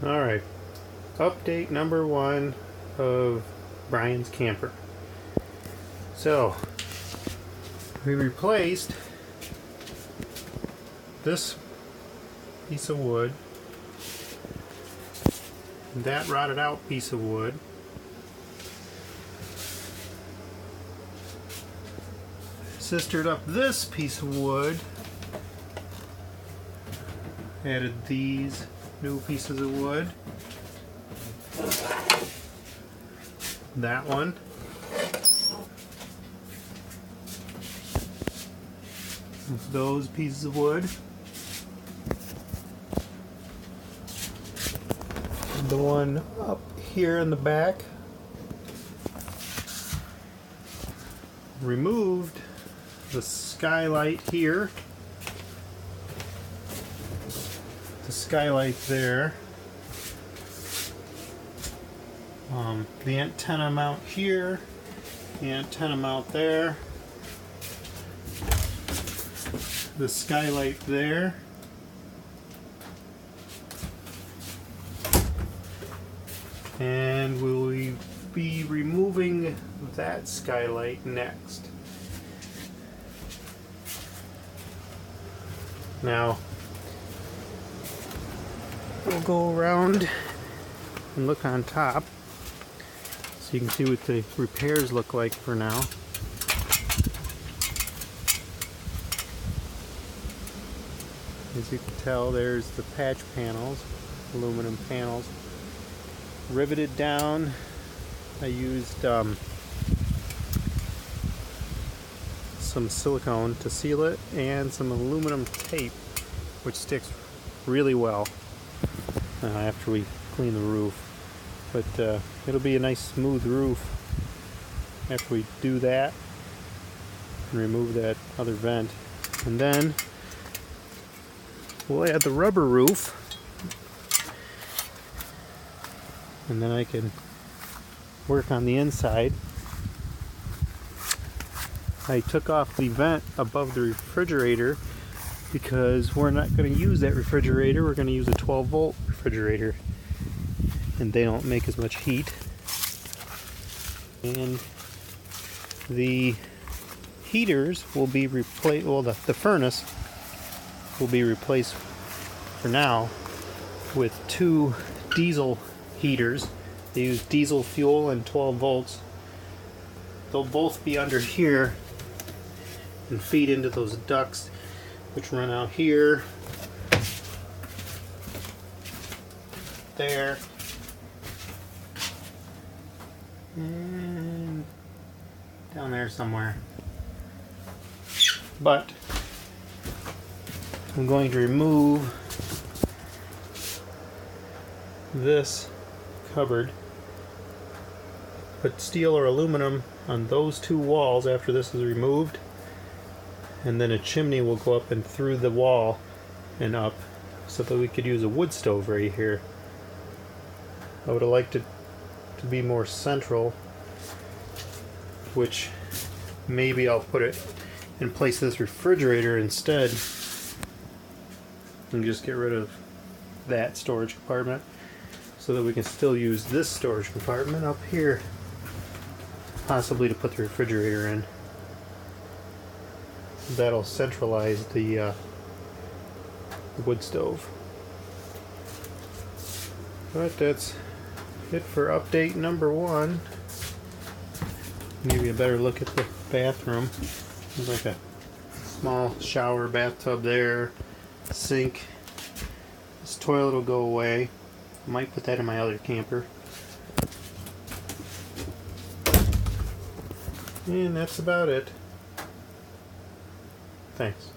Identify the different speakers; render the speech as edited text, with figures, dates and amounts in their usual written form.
Speaker 1: Alright, update number 1 of Brian's camper. So, we replaced this piece of wood, that rotted out piece of wood, sistered up this piece of wood, added these new pieces of wood, that one, those pieces of wood, the one up here in the back, removed the skylight here, the skylight there, the antenna mount here, the antenna mount there, the skylight there, and we'll be removing that skylight next. Now we'll go around and look on top so you can see what the repairs look like for now. As you can tell, there's the patch panels, aluminum panels, riveted down. I used some silicone to seal it and some aluminum tape, which sticks really well after we clean the roof. But it'll be a nice smooth roof after we do that and remove that other vent. And then we'll add the rubber roof, and then I can work on the inside. I took off the vent above the refrigerator because we're not going to use that refrigerator. We're going to use a 12-volt refrigerator, and they don't make as much heat. And the heaters will be replaced, well, the furnace will be replaced for now with 2 diesel heaters. They use diesel fuel and 12 volts. They'll both be under here and feed into those ducts which run out here, there, and down there somewhere. But I'm going to remove this cupboard, put steel or aluminum on those 2 walls after this is removed, and then a chimney will go up and through the wall and up so that we could use a wood stove right here. I would have liked it to be more central, which maybe I'll put it in place of this refrigerator instead and just get rid of that storage compartment so that we can still use this storage compartment up here, possibly to put the refrigerator in. That'll centralize the wood stove. But that's it for update number 1. Give you a better look at the bathroom. There's like a small shower bathtub there, sink. This toilet will go away. I might put that in my other camper. And that's about it. Thanks.